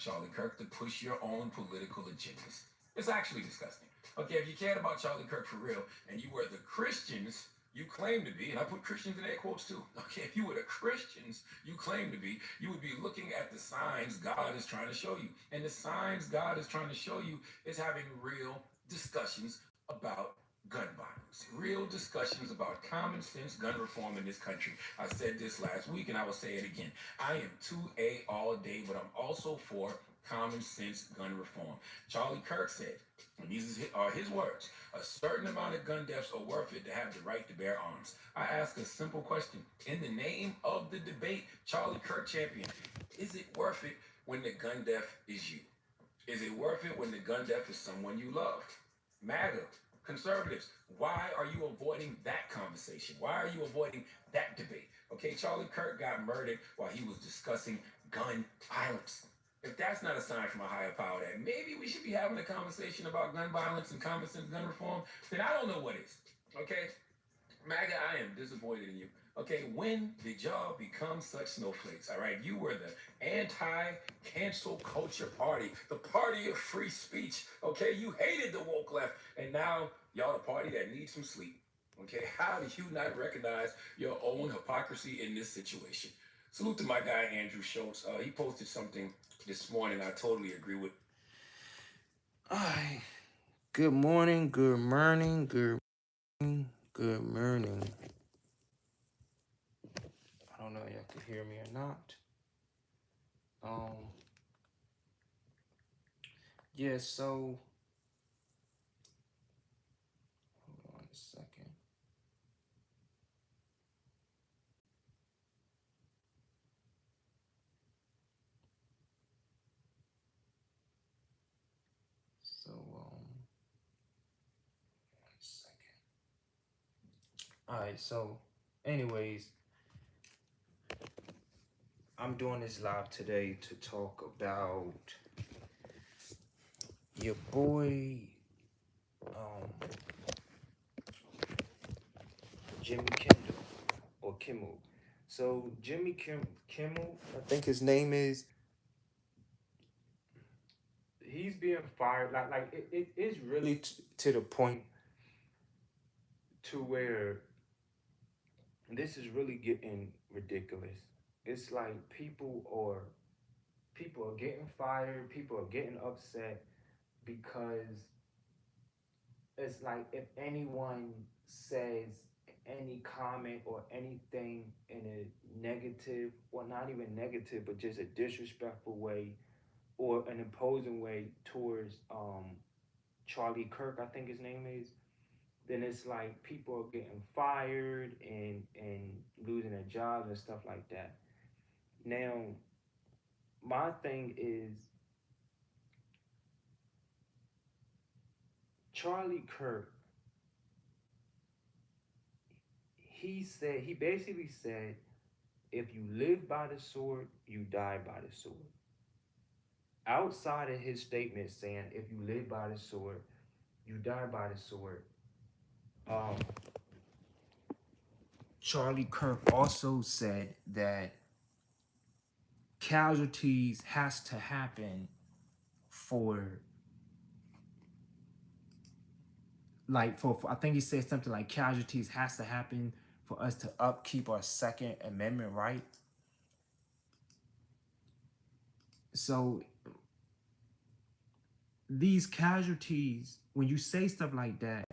Charlie Kirk to push your own political agendas. It's actually disgusting. Okay, if you cared about Charlie Kirk for real and you were the Christians you claim to be, and I put Christians in air quotes too. Okay, if you were the Christians you claim to be, you would be looking at the signs God is trying to show you. And the signs God is trying to show you is having real discussions about gun violence, real discussions about common sense gun reform in this country. I said this last week and I will say it again. I am 2A all day, but I'm also for common sense gun reform. Charlie Kirk said, and these are his words, a certain amount of gun deaths are worth it to have the right to bear arms. I ask a simple question. In the name of the debate, Charlie Kirk champion, is it worth it when the gun death is you? Is it worth it when the gun death is someone you love? MAGA, conservatives, why are you avoiding that conversation? Why are you avoiding that debate? Okay, Charlie Kirk got murdered while he was discussing gun violence. If that's not a sign from a higher power that maybe we should be having a conversation about gun violence and common sense gun reform, then I don't know what is. Okay? MAGA, I am disappointed in you. Okay, when did y'all become such snowflakes? All right, you were the anti-cancel culture party, the party of free speech. Okay, you hated the woke left, and now y'all the party that needs some sleep. Okay, how do you not recognize your own hypocrisy in this situation? Salute to my guy Andrew Schultz. He posted something this morning I totally agree with. All right. Good morning, good morning, good morning, good morning. I don't know if you can hear me or not. Yeah, so hold on a second. So one second. All right, so anyways, I'm doing this live today to talk about your boy Jimmy Kendall or Kimmel. So Kimmel, I think his name is. He's being fired. It is really to the point to where this is really getting ridiculous. It's like people are getting fired. People are getting upset because it's like if anyone says any comment or anything in a negative, or not even negative, but just a disrespectful way or an imposing way towards Charlie Kirk, I think his name is, then it's like people are getting fired and losing their jobs and stuff like that. Now, my thing is Charlie Kirk, he basically said, if you live by the sword, you die by the sword. Outside of his statement saying, if you live by the sword, you die by the sword, um, Charlie Kirk also said that casualties has to happen for for I think he said something like casualties has to happen for us to upkeep our Second Amendment right. So these casualties, when you say stuff like that,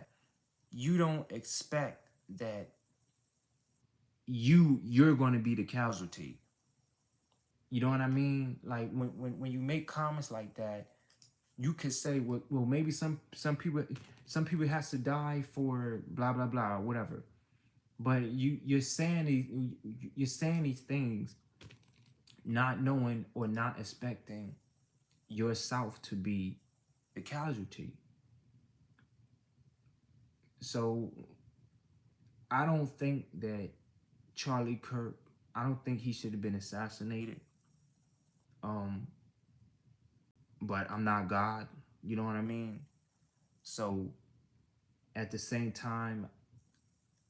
you don't expect that you're going to be the casualty. You know what I mean? Like when you make comments like that, you could say, well maybe some people has to die for blah blah blah or whatever. But you're saying these things not knowing or not expecting yourself to be the casualty. So I don't think that Charlie Kirk, I don't think he should have been assassinated. Um, but I'm not God, you know what I mean? So at the same time,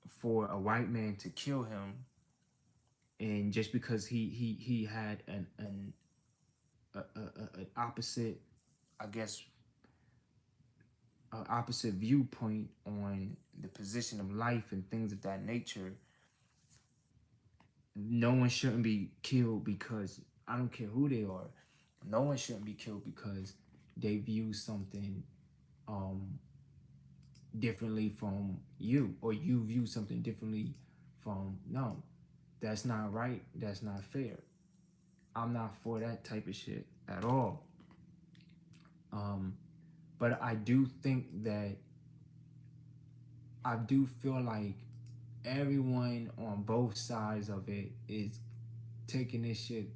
for a white man to kill him, and just because he had an opposite, I guess, opposite viewpoint on the position of life and things of that nature, no one shouldn't be killed because I don't care who they are. No one shouldn't be killed because they view something um differently from you, or you view something differently from no. That's not right. That's not fair. I'm not for that type of shit at all. Um, but I do think that I do feel like everyone on both sides of it is taking this shit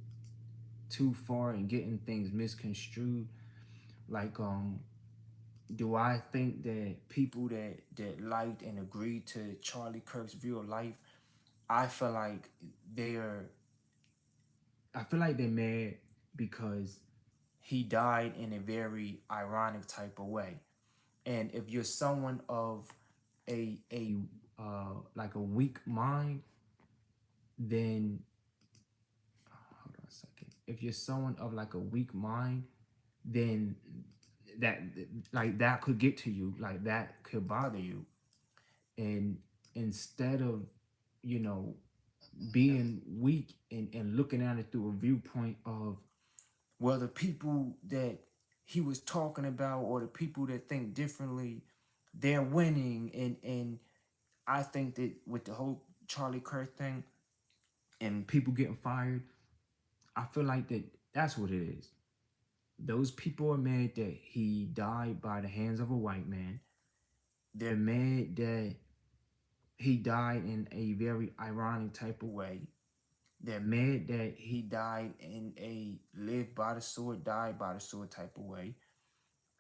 too far and getting things misconstrued. Like, do I think that people that liked and agreed to Charlie Kirk's view of life, I feel like they're I feel like they're mad because he died in a very ironic type of way. And if you're someone of a like a weak mind, then hold on a second. If you're someone of like a weak mind, then that like that could get to you, like that could bother you. And instead of, you know, being weak and looking at it through a viewpoint of, well, the people that he was talking about or the people that think differently, they're winning. And I think that with the whole Charlie Kirk thing and people getting fired, I feel like that's what it is. Those people are mad that he died by the hands of a white man. They're mad that he died in a very ironic type of way. They're mad that he died in a live by the sword, died by the sword type of way.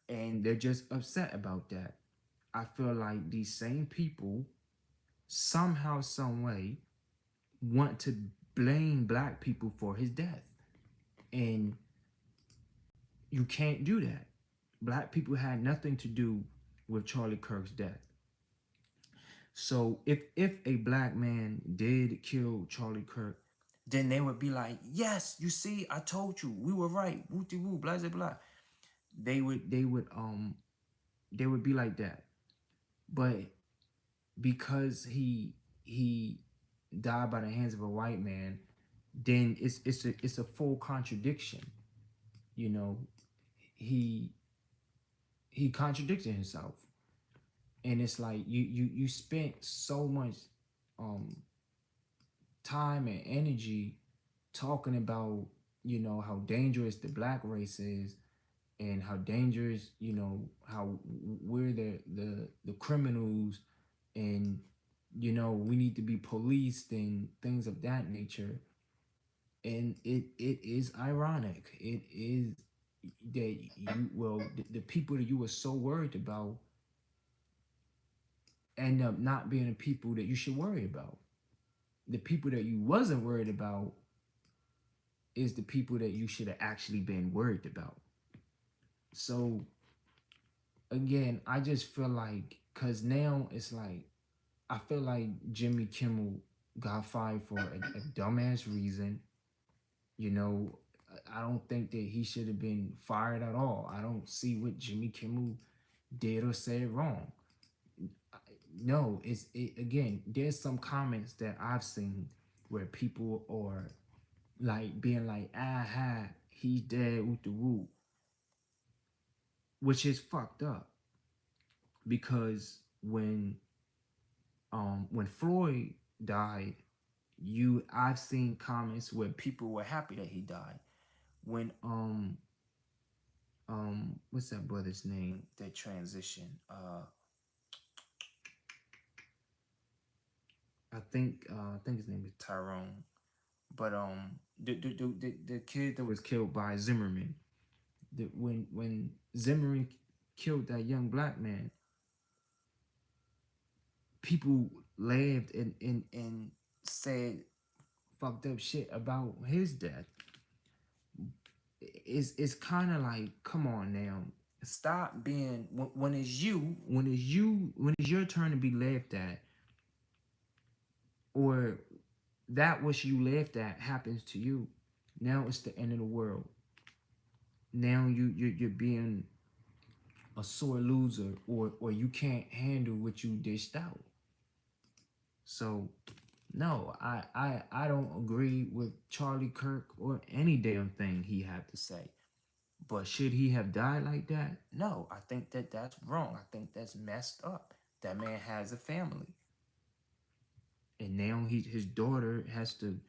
And they're just upset about that. I feel like these same people, somehow, some way, want to blame black people for his death. And you can't do that. Black people had nothing to do with Charlie Kirk's death. So if a black man did kill Charlie Kirk, then they would be like, yes, you see, I told you, we were right. Woo de woo, blah blah blah. They would be like that. But because he died by the hands of a white man, then it's a full contradiction. You know, he he contradicted himself. And it's like you spent so much um time and energy talking about, you know, how dangerous the black race is, and how dangerous, you know, how we're the criminals, and you know we need to be policed and things of that nature. And it is ironic. It is that you, well, the people that you were so worried about end up not being the people that you should worry about. The people that you wasn't worried about is the people that you should have actually been worried about. So again, I just feel like, cause now it's like I feel like Jimmy Kimmel got fired for a dumbass reason. You know, I don't think that he should have been fired at all. I don't see what Jimmy Kimmel did or said wrong. No, again, there's some comments that I've seen where people are like being like, aha, he's dead with the woo, which is fucked up. Because when Floyd died, I've seen comments where people were happy that he died. When what's that brother's name that transitioned? I think his name is Tyrone. But the kid that was killed by Zimmerman, when Zimmerman killed that young black man, people laughed and said fucked up shit about his death. It's kind of like, come on now, stop being, when it's your turn to be laughed at, or that what you laughed at happens to you. Now it's the end of the world. now you're being a sore loser, or you can't handle what you dished out. So no, I don't agree with Charlie Kirk or any damn thing he had to say. But should he have died like that? No, I think that that's wrong. I think that's messed up. That man has a family, and now his daughter has to,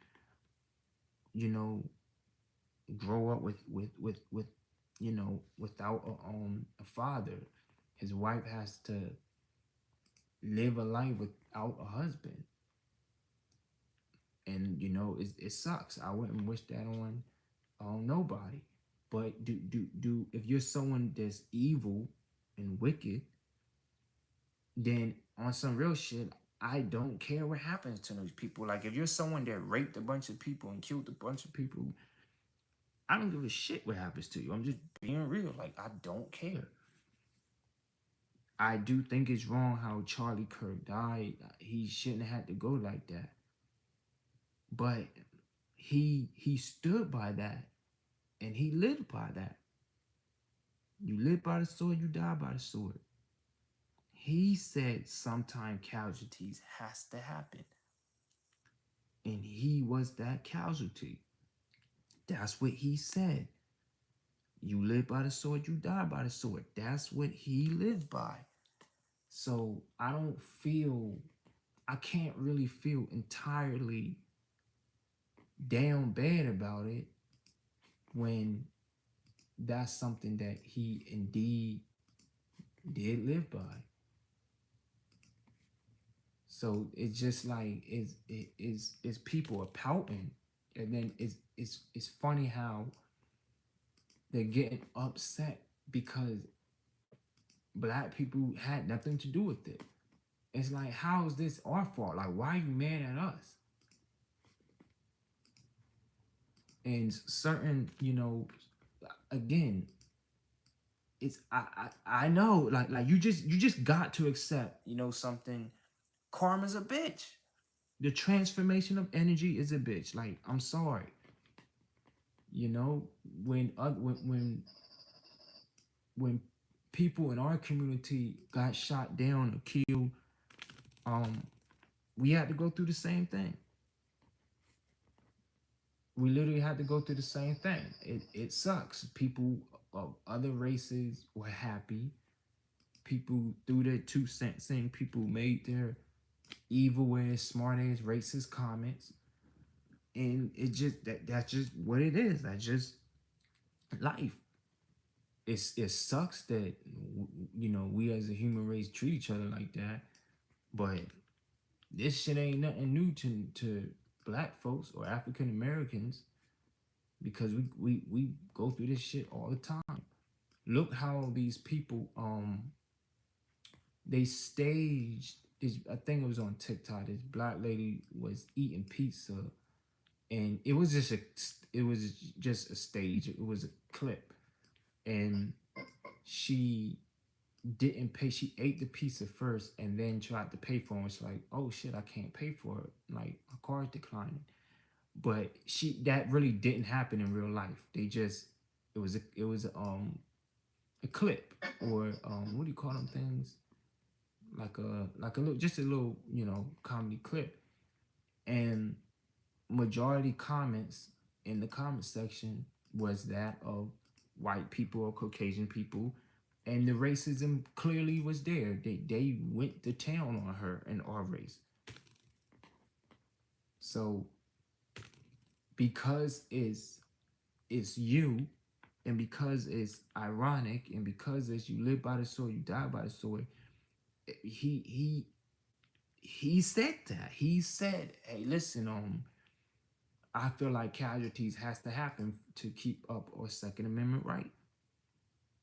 you know, grow up with without a father. His wife has to live a life without a husband, and it sucks. I wouldn't wish that on nobody. But do if you're someone that's evil and wicked, then on some real shit, I don't care what happens to those people. Like if you're someone that raped a bunch of people and killed a bunch of people, I don't give a shit what happens to you. I'm just being real. Like I don't care. I do think it's wrong how Charlie Kirk died. He shouldn't have had to go like that. But he stood by that, and he lived by that. You live by the sword, you die by the sword. He said sometime casualties has to happen. And he was that casualty. That's what he said. You live by the sword, you die by the sword. That's what he lived by. So I can't really feel entirely down bad about it when that's something that he indeed did live by. So it's just like it's people are pouting, and then it's funny how they're getting upset because black people had nothing to do with it. It's like, how is this our fault? Like, why are you mad at us? And certain, again, it's I know, like you just got to accept, something. Karma's a bitch. The transformation of energy is a bitch. Like, I'm sorry. You know, when people in our community got shot down or killed, um, we had to go through the same thing. We literally had to go through the same thing. It sucks. People of other races were happy. People threw their 2 cents in. People made their evil ass, smart ass, racist comments, and that's just what it is. That's just life. It sucks that we as a human race treat each other like that, but this shit ain't nothing new to black folks or African Americans, because we go through this shit all the time. Look how these people they staged this. I think it was on TikTok. This black lady was eating pizza, and it was just a stage. It was a clip, and she didn't pay. She ate the pizza first and then tried to pay for it. It's like, oh shit, I can't pay for it. Like, my car's declining. But that really didn't happen in real life. It was a clip, or what do you call them things? Like a little, just a little, comedy clip. And majority comments in the comment section was that of white people or Caucasian people, and the racism clearly was there. They went to town on her and our race. So because it's you, and because it's ironic, and because it's you live by the sword, you die by the sword, he said that. He said, hey, listen, I feel like casualties has to happen to keep up our Second Amendment right.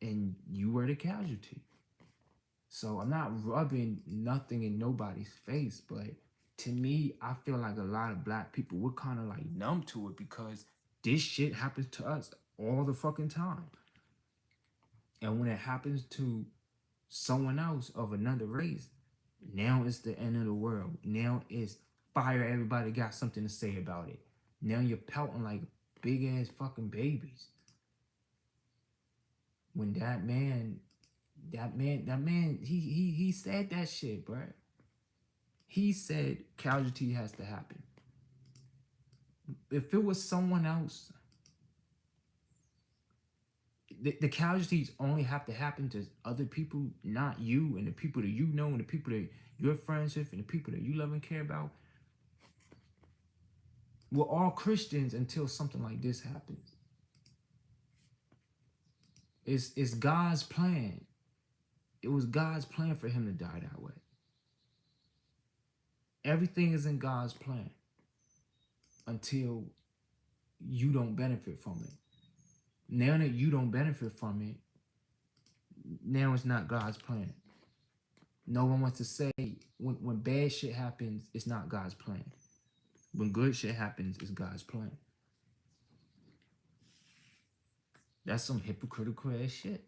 And you were the casualty. So I'm not rubbing nothing in nobody's face, but to me, I feel like a lot of black people, we're kind of like numb to it, because this shit happens to us all the fucking time. And when it happens to someone else of another race, now it's the end of the world. Now it's fire. Everybody got something to say about it. Now you're pouting like big ass fucking babies. when that man, he said that shit, bro. He said casualty has to happen. If it was someone else, the casualties only have to happen to other people, not you and the people that you know and the people that you're friends with and the people that you love and care about. We're all Christians until something like this happens. It's God's plan. It was God's plan for him to die that way. Everything is in God's plan until you don't benefit from it. Now that you don't benefit from it, now it's not God's plan. No one wants to say when bad shit happens, it's not God's plan. When good shit happens, it's God's plan. That's some hypocritical ass shit.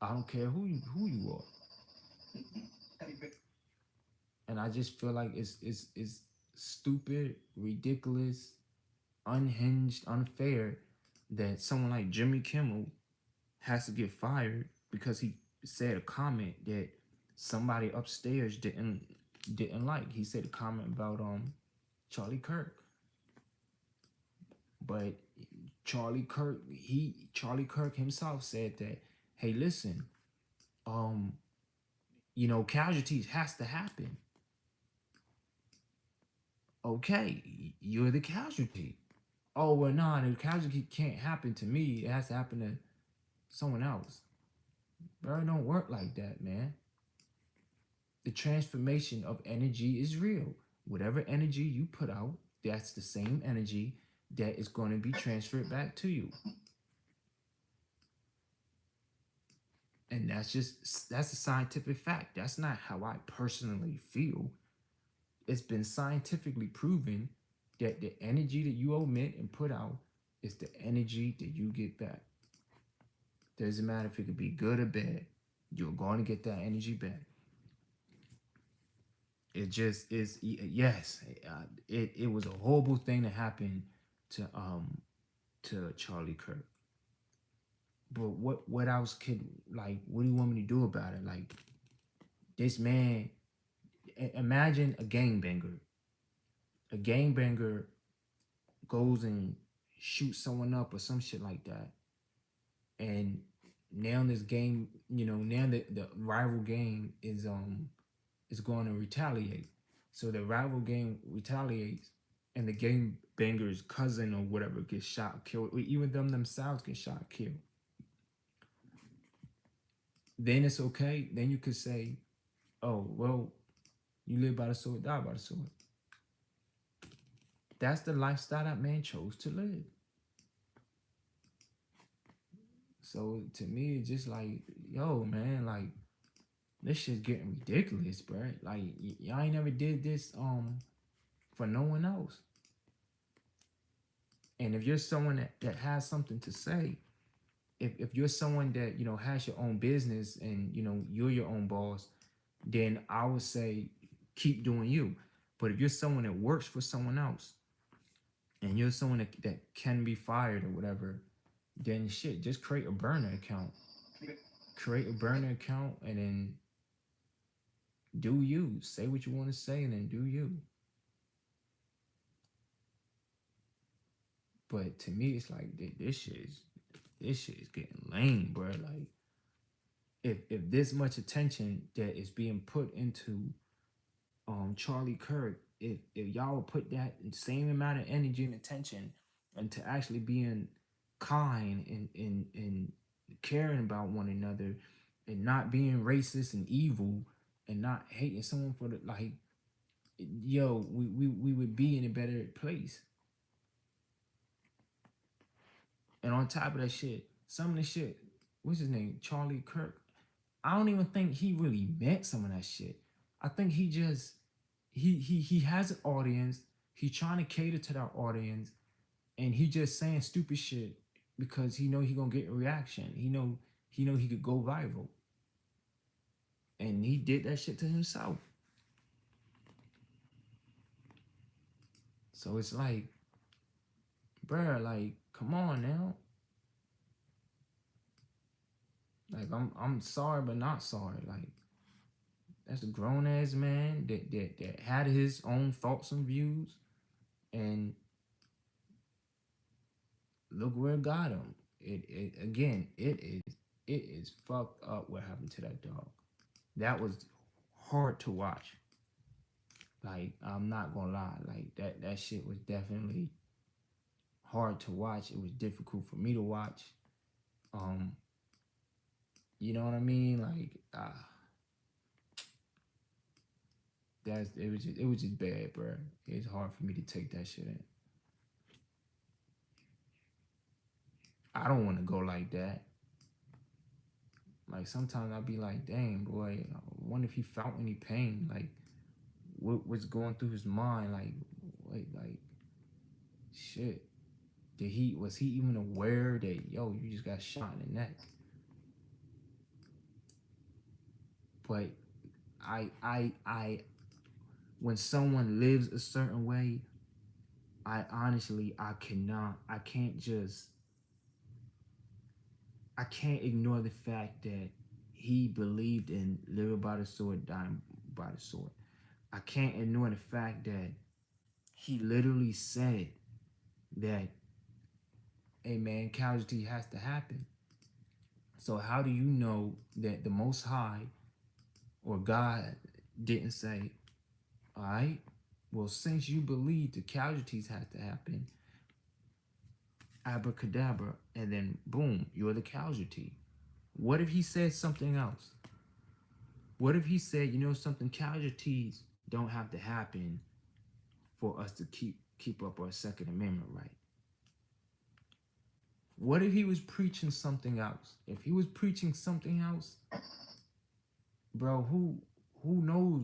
I don't care who you are. And I just feel like it's stupid, ridiculous, unhinged, unfair that someone like Jimmy Kimmel has to get fired because he said a comment that somebody upstairs didn't like. He said a comment about Charlie Kirk. But Charlie Kirk himself said that, hey, listen, casualties has to happen. Okay, you're the casualty. Oh, well, nah, the casualty can't happen to me. It has to happen to someone else. Bro, it don't work like that, man. The transformation of energy is real. Whatever energy you put out, that's the same energy that is going to be transferred back to you. And that's a scientific fact. That's not how I personally feel. It's been scientifically proven that the energy that you emit and put out is the energy that you get back. Doesn't matter if it could be good or bad. You're going to get that energy back. It just is. Yes, it was a horrible thing that happened to Charlie Kirk. But what else could, like, what do you want me to do about it? Like, this man, imagine a gangbanger. A gangbanger goes and shoots someone up or some shit like that. And now this game, now the rival gang is going to retaliate. So the rival gang retaliates, and the gangbanger's cousin or whatever gets shot, killed, or even themselves get shot, killed. Then it's okay. Then you could say, oh, well, you live by the sword, die by the sword. That's the lifestyle that man chose to live. So to me, it's just like, yo, man, like, this shit's getting ridiculous, bro. Like, y'all ain't never did this for no one else. And if you're someone that has something to say, if you're someone that, has your own business and, you're your own boss, then I would say keep doing you. But if you're someone that works for someone else and you're someone that can be fired or whatever, then shit, just create a burner account. Create a burner account and then do you. Say what you want to say and then do you. But to me, it's like this shit is getting lame, bro. Like, if this much attention that is being put into Charlie Kirk, if y'all would put that same amount of energy and attention into actually being kind and caring about one another and not being racist and evil and not hating someone for the, like, yo, we would be in a better place. And on top of that shit, some of the shit, what's his name? Charlie Kirk. I don't even think he really meant some of that shit. I think he just he has an audience. He's trying to cater to that audience, and he just saying stupid shit because he know he gonna get a reaction. He know he could go viral, and he did that shit to himself. So it's like, bruh, like, come on now. Like I'm sorry, but not sorry. Like that's a grown ass man that had his own thoughts and views, and look where it got him. It again, it is fucked up what happened to that dog. That was hard to watch. Like I'm not gonna lie, like that shit was definitely hard to watch. It was difficult for me to watch. Um, you know what I mean? Like it was just bad, bro. It's hard for me to take that shit in. I don't want to go like that. Like sometimes I'd be like, dang boy, I wonder if he felt any pain. Like what's going through his mind? Like wait, like shit. Did he was he even aware that yo, you just got shot in the neck? But I when someone lives a certain way, I honestly I can't just I can't ignore the fact that he believed in living by the sword, dying by the sword. I can't ignore the fact that he literally said that a man casualty has to happen. So how do you know that the Most High or God didn't say, all right, well, since you believe the casualties have to happen, abracadabra, and then boom, you're the casualty. What if he said something else? What if he said, you know something, casualties don't have to happen for us to keep up our Second Amendment right? What if he was preaching something else? If he was preaching something else, bro, who knows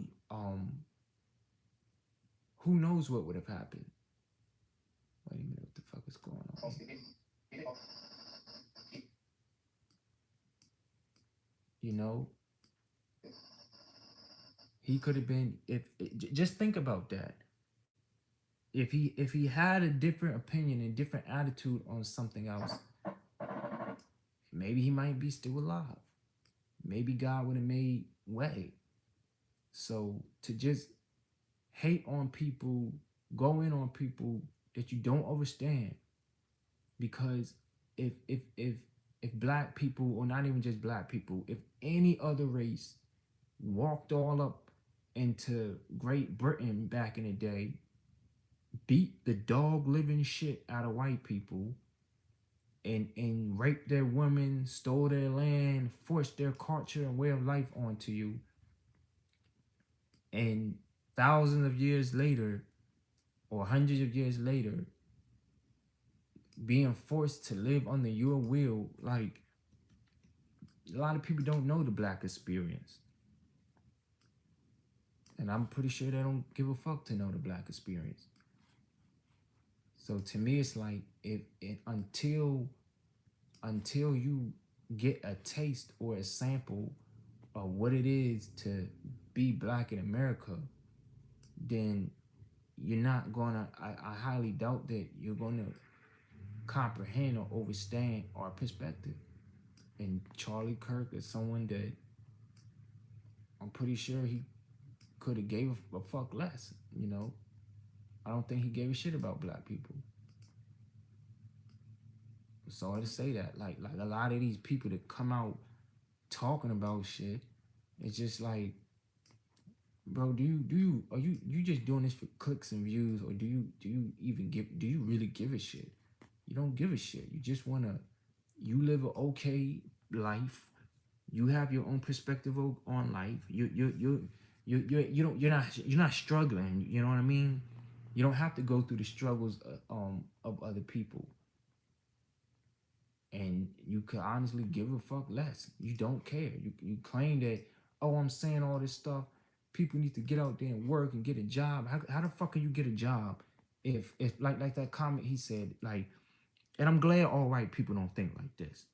who knows what would have happened? Wait a minute, what the fuck is going on here? You know, he could have been if just think about that. If he had a different opinion and different attitude on something else, maybe he might be still alive. Maybe God would have made way. So to just hate on people, go in on people that you don't understand, because if black people, or not even just black people, if any other race walked all up into Great Britain back in the day, beat the dog living shit out of white people, and raped their women, stole their land, forced their culture and way of life onto you, and thousands of years later or hundreds of years later being forced to live under your will, like a lot of people don't know the black experience, and I'm pretty sure they don't give a fuck to know the black experience. So to me, it's like it until you get a taste or a sample of what it is to be black in America, then you're not gonna. I highly doubt that you're gonna comprehend or understand our perspective. And Charlie Kirk is someone that I'm pretty sure he could have gave a fuck less. You know, I don't think he gave a shit about black people. Sorry to say that. Like a lot of these people that come out talking about shit, it's just like, bro, do you are you just doing this for clicks and views, or do you even do you really give a shit? You don't give a shit. You just wanna you live an okay life. You have your own perspective on life. You don't you're not struggling. You know what I mean? You don't have to go through the struggles of other people, and you can honestly give a fuck less. You don't care. You claim that, oh, I'm saying all this stuff. People need to get out there and work and get a job. How the fuck can you get a job if like that comment he said, like, and I'm glad all white people don't think like this.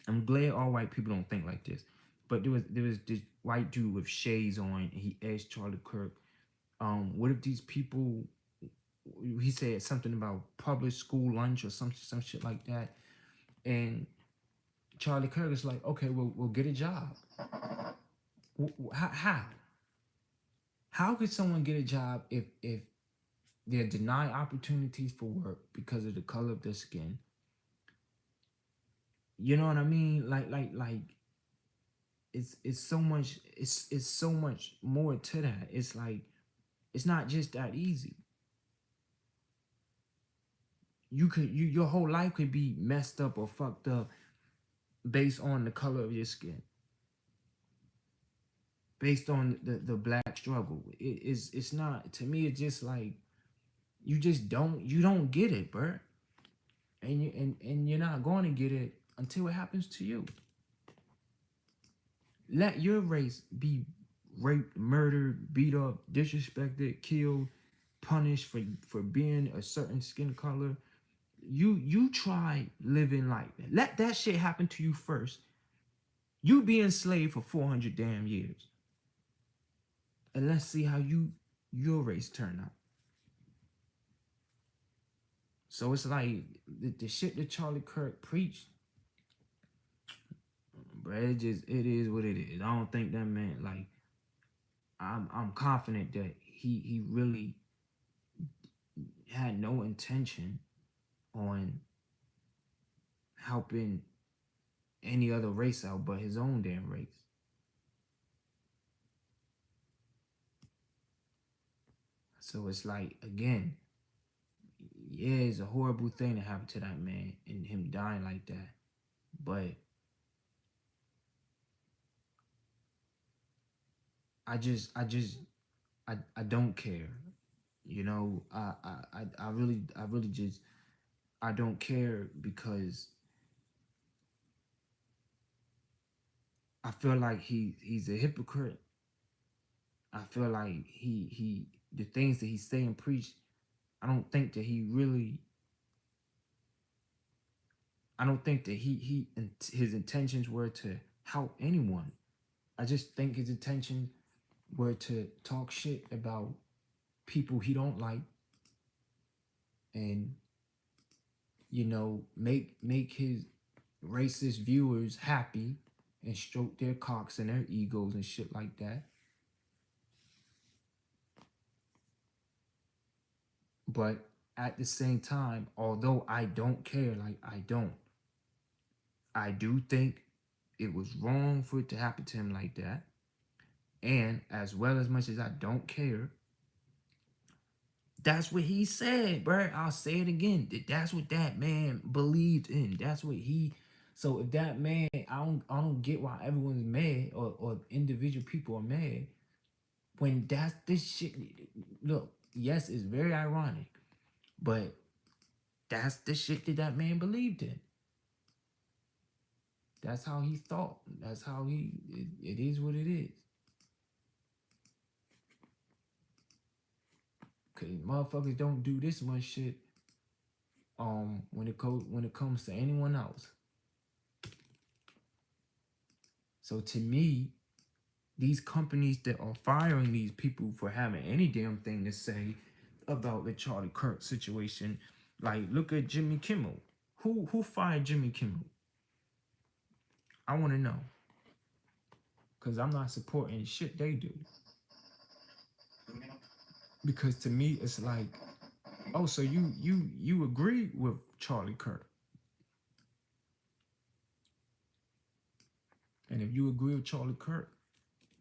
I'm glad all white people don't think like this. But there was this white dude with shades on, and he asked Charlie Kirk, what if these people, he said something about public school lunch or some shit like that. And Charlie Kirk is like, okay, we'll get a job. How? How could someone get a job if they're denied opportunities for work because of the color of their skin? You know what I mean? Like it's so much it's so much more to that. It's like it's not just that easy. Your whole life could be messed up or fucked up based on the color of your skin, based on the black struggle. It's not, to me, it's just like you don't get it, bro. And you're not going to get it until it happens to you. Let your race be raped, murdered, beat up, disrespected, killed, punished for being a certain skin color. You try living like that. Let that shit happen to you first. You be enslaved for 400 damn years. And let's see how your race turn out. So it's like the shit that Charlie Kirk preached, bro, it is what it is. I don't think that man, like, I'm confident that he really had no intention on helping any other race out but his own damn race. So it's like, again, yeah, it's a horrible thing to happen to that man and him dying like that. But I don't care. You know, I really just, I don't care because I feel like he's a hypocrite. I feel like he the things that he's saying preach, I don't think that he really, I don't think that his intentions were to help anyone. I just think his intentions were to talk shit about people he don't like, and you know, make his racist viewers happy and stroke their cocks and their egos and shit like that. But at the same time, although I don't care, like I do think it was wrong for it to happen to him like that. And as well, as much as I don't care, that's what he said, bro. I'll say it again. That's what that man believed in. That's what he. So if that man, I don't get why everyone's mad or individual people are mad when that's this shit. Look, yes, it's very ironic, but that's the shit that man believed in. That's how he thought. That's how it is what it is. Cause motherfuckers don't do this much shit when it comes to anyone else. So to me, these companies that are firing these people for having any damn thing to say about the Charlie Kirk situation, like look at Jimmy Kimmel. Who fired Jimmy Kimmel? I want to know. Cause I'm not supporting shit they do. Because to me, it's like, oh, so you agree with Charlie Kirk. And if you agree with Charlie Kirk,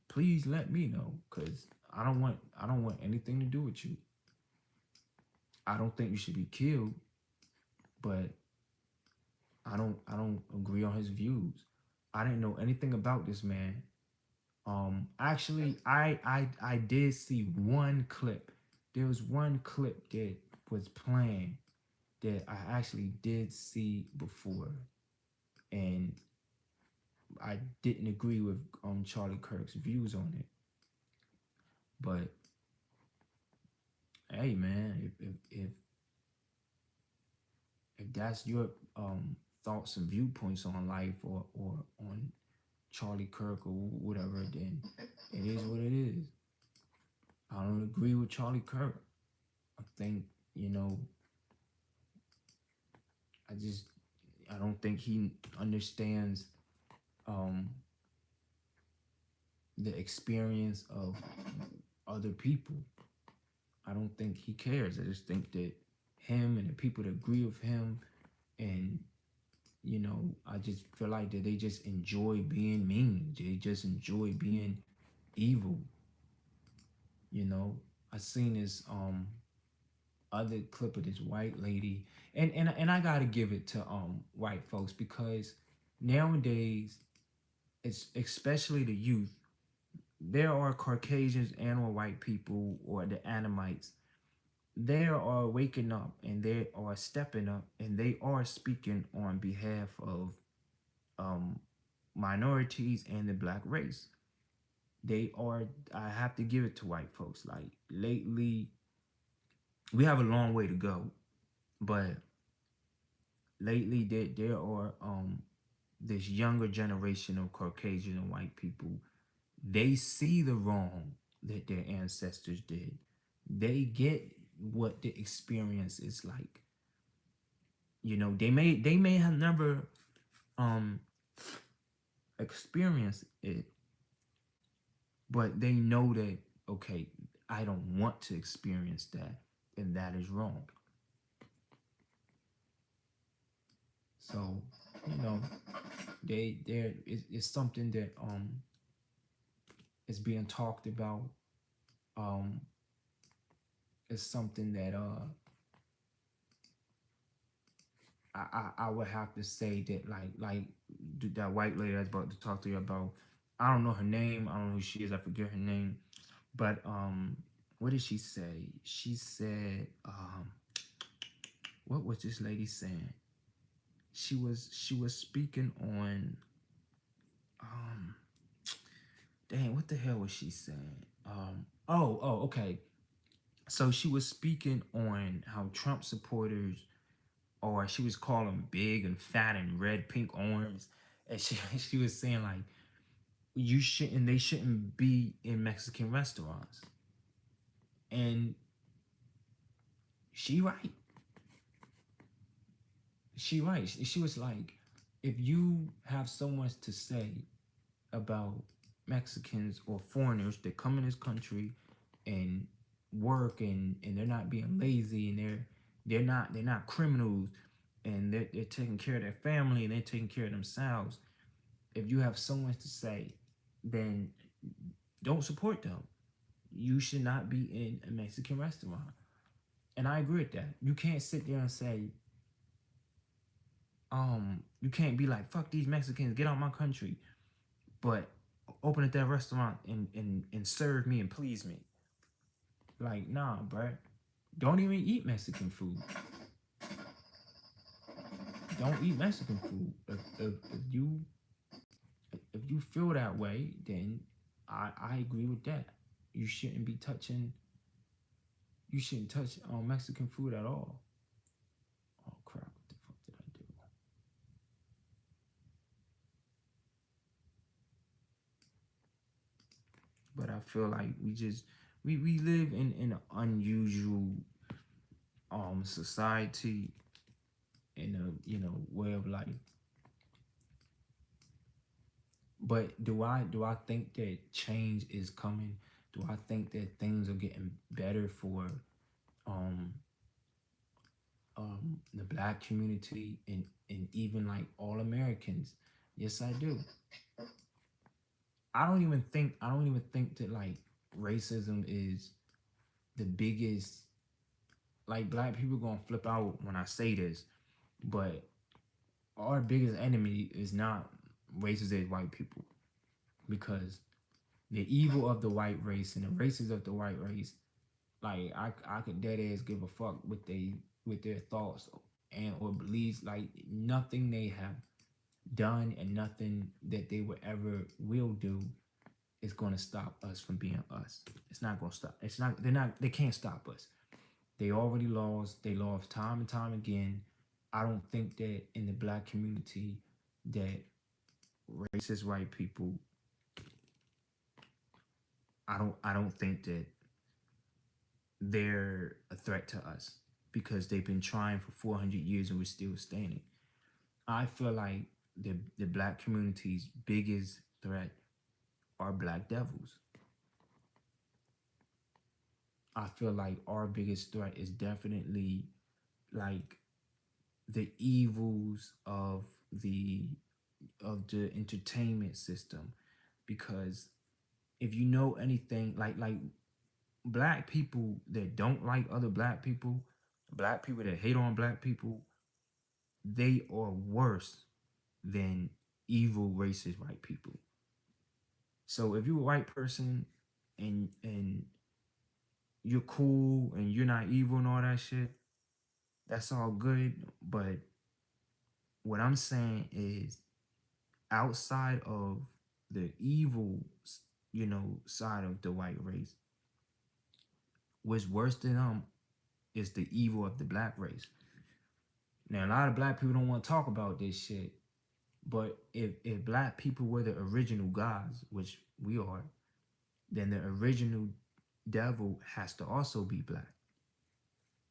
please let me know, because I don't want anything to do with you. I don't think you should be killed, but I don't agree on his views. I didn't know anything about this man. Actually, I did see one clip. There was one clip that was playing that I actually did see before, and I didn't agree with Charlie Kirk's views on it. But hey, man, if that's your thoughts and viewpoints on life or on Charlie Kirk or whatever, then it is what it is. I don't agree with Charlie Kirk. I think, you know, I don't think he understands the experience of other people. I don't think he cares. I just think that him and the people that agree with him, and I just feel like that they just enjoy being mean. They just enjoy being evil. I seen this other clip of this white lady, and I gotta give it to white folks, because nowadays, it's especially the youth. There are Caucasians and or white people, or the Anamites. They are waking up and they are stepping up and they are speaking on behalf of minorities and the black race. They are. I have to give it to white folks. Like, lately, we have a long way to go, but lately there are this younger generation of Caucasian and white people. They see the wrong that their ancestors did. They get what the experience is like. They may have never experienced it, but they know that, okay, I don't want to experience that, and that is wrong. So, it's something that is being talked about. It's something that I would have to say that, like that white lady I was about to talk to you about. I don't know her name. I don't know who she is. I forget her name. But what did she say? She said, what was this lady saying? She was speaking on dang, what the hell was she saying? Okay. So she was speaking on how Trump supporters, or she was calling them big and fat and red, pink, orange, and she was saying, like, they shouldn't be in Mexican restaurants. And she right. She right. She was like, if you have so much to say about Mexicans or foreigners that come in this country and work, and they're not being lazy, and they're not criminals, and they're taking care of their family, and they're taking care of themselves. If you have so much to say, then don't support them. You should not be in a Mexican restaurant. And I agree with that. You can't sit there and say, you can't be like, fuck these Mexicans, get out my country, but open at that restaurant and serve me and please me. Like, nah, bruh. Don't even eat Mexican food. Don't eat Mexican food. If you feel that way, then I agree with that. You shouldn't touch Mexican food at all. Oh crap, what the fuck did I do? But I feel like we live in an unusual society, in a way of life. But do I think that change is coming? Do I think that things are getting better for the black community, and even like all Americans? Yes, I do. I don't even think that, like, racism is the biggest. Like, black people gonna flip out when I say this, but our biggest enemy is not racist as white people, because the evil of the white race and the races of the white race, like, I could dead ass give a fuck with their thoughts and or beliefs. Like, nothing they have done and nothing that they will do is going to stop us from being us. It's not going to stop. They can't stop us. They already lost. They lost time and time again. I don't think that in the black community that racist white people, I don't think that they're a threat to us, because they've been trying for 400 years and we're still standing. I feel like the black community's biggest threat are black devils. I feel like our biggest threat is definitely like the evils of the entertainment system, because if you know anything, like black people that don't like other black people that hate on black people, they are worse than evil racist white people. So if you're a white person and you're cool and you're not evil and all that shit, that's all good. But what I'm saying is, outside of the evil, side of the white race, what's worse than them is the evil of the black race. Now, a lot of black people don't want to talk about this shit, but if black people were the original gods, which we are, then the original devil has to also be black.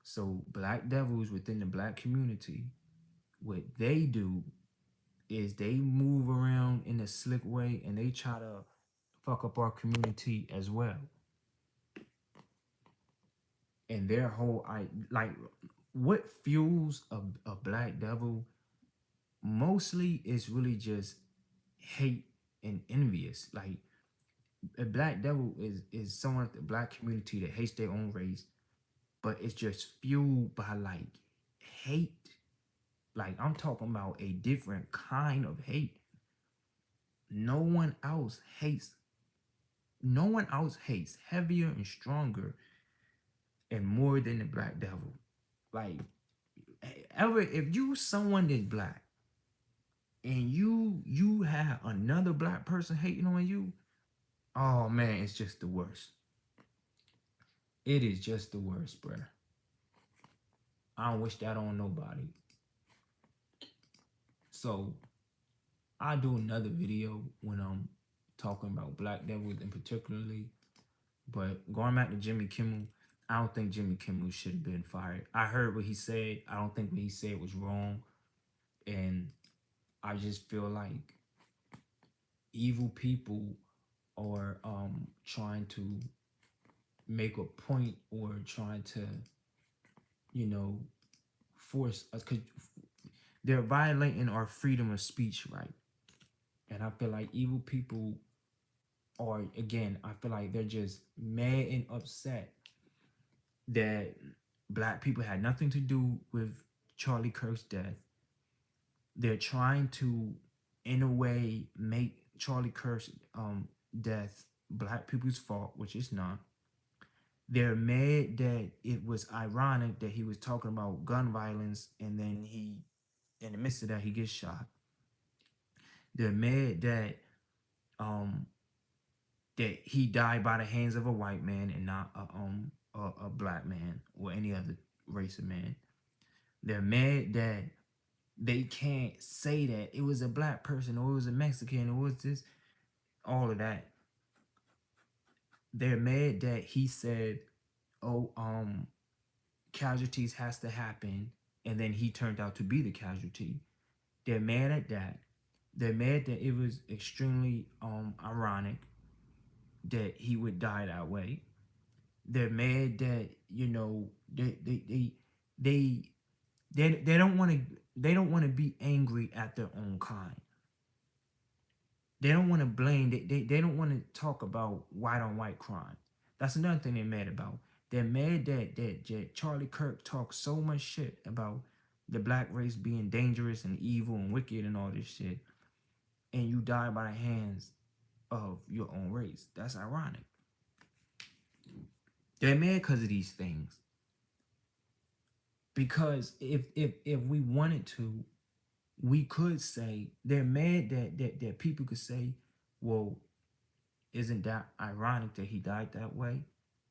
So black devils within the black community, what they do is they move around in a slick way and they try to fuck up our community as well. And their whole like what fuels a black devil mostly is really just hate and envious. Like a black devil is someone of the black community that hates their own race, but it's just fueled by like hate. Like I'm talking about a different kind of hate. No one else hates. No one else hates heavier and stronger and more than the black devil. Like ever, if you someone that's black and you have another black person hating on you, oh man, it's just the worst. It is just the worst, bruh. I don't wish that on nobody. So I'll do another video when I'm talking about black devils in particularly. But going back to Jimmy Kimmel, I don't think Jimmy Kimmel should have been fired. I heard what he said. I don't think what he said was wrong. And I just feel like evil people are trying to make a point or trying to, force us, because they're violating our freedom of speech, right? And I feel like evil people are, again, I feel like they're just mad and upset that black people had nothing to do with Charlie Kirk's death. They're trying to, in a way, make Charlie Kirk's death black people's fault, which is not. They're mad that it was ironic that he was talking about gun violence and then in the midst of that, he gets shot. They're mad that that he died by the hands of a white man and not a black man or any other race of man. They're mad that they can't say that it was a black person or it was a Mexican or it was this, all of that. They're mad that he said, oh, casualties has to happen, and then he turned out to be the casualty. They're mad at that. They're mad that it was extremely ironic that he would die that way. They're mad that they don't want to be angry at their own kind. They don't want to blame. They don't want to talk about white on white crime. That's another thing they're mad about. They're mad that Charlie Kirk talks so much shit about the black race being dangerous and evil and wicked and all this shit, and you die by the hands of your own race. That's ironic. They're mad because of these things. Because if we wanted to, we could say they're mad that people could say, well, isn't that ironic that he died that way?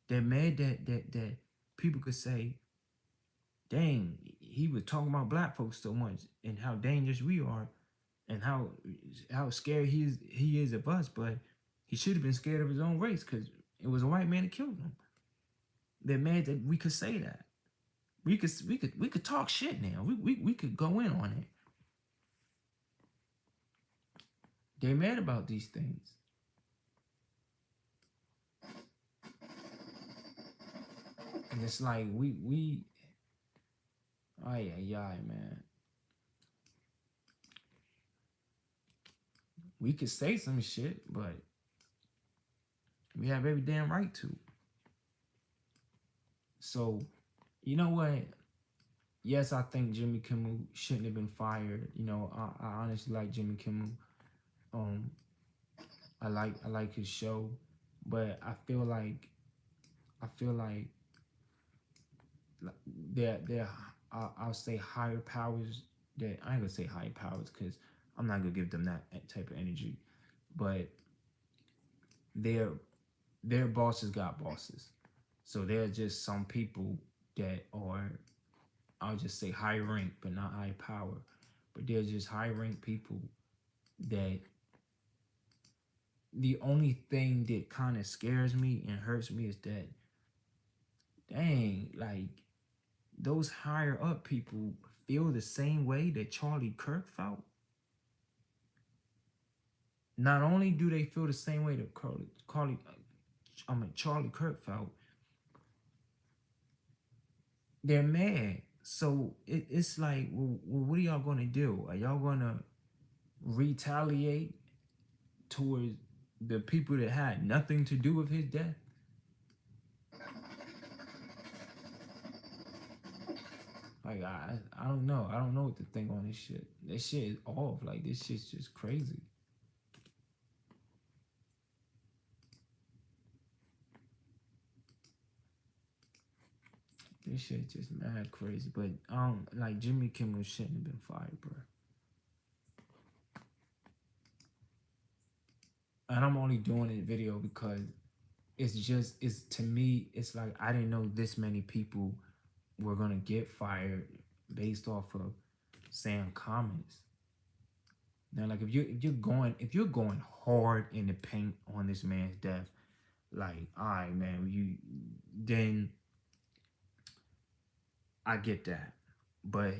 They're mad that people could say, dang, he was talking about black folks so much and how dangerous we are and how scared he is of us, but he should have been scared of his own race because it was a white man that killed him. They're mad that we could say that. We could talk shit now. We could go in on it. They're mad about these things. And it's like man. We could say some shit, but we have every damn right to. So, you know what? Yes, I think Jimmy Kimmel shouldn't have been fired. You know, I honestly like Jimmy Kimmel. Um, I like his show, but I feel like there I'll say higher powers that I ain't gonna say higher powers because I'm not gonna give them that type of energy, but their their bosses got bosses, so there are just some people that are, I'll just say high rank but not high power, but they're just high rank people that the only thing that kind of scares me and hurts me is that dang, like those higher up people feel the same way that Charlie Kirk felt. Not only do they feel the same way that Charlie Kirk felt, they're mad. So it's like, well, what are y'all gonna do? Are y'all gonna retaliate towards the people that had nothing to do with his death? Like I don't know. I don't know what to think on this shit. This shit is off. Like this shit's just crazy. This shit just mad crazy. But like Jimmy Kimmel shouldn't have been fired, bro. And I'm only doing this video because it's to me, it's like I didn't know this many people were gonna get fired based off of saying comments. Now, like if you're going hard in the paint on this man's death, like, all right, man, then I get that. But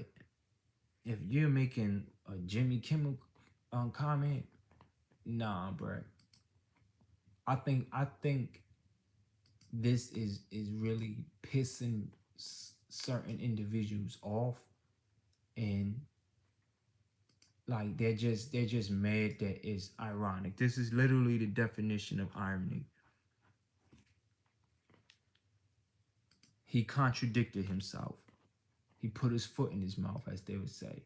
if you're making a Jimmy Kimmel comment, nah, bro. I think this is really pissing certain individuals off, and like they're just mad that it's ironic. This is literally the definition of irony. He contradicted himself. He put his foot in his mouth, as they would say.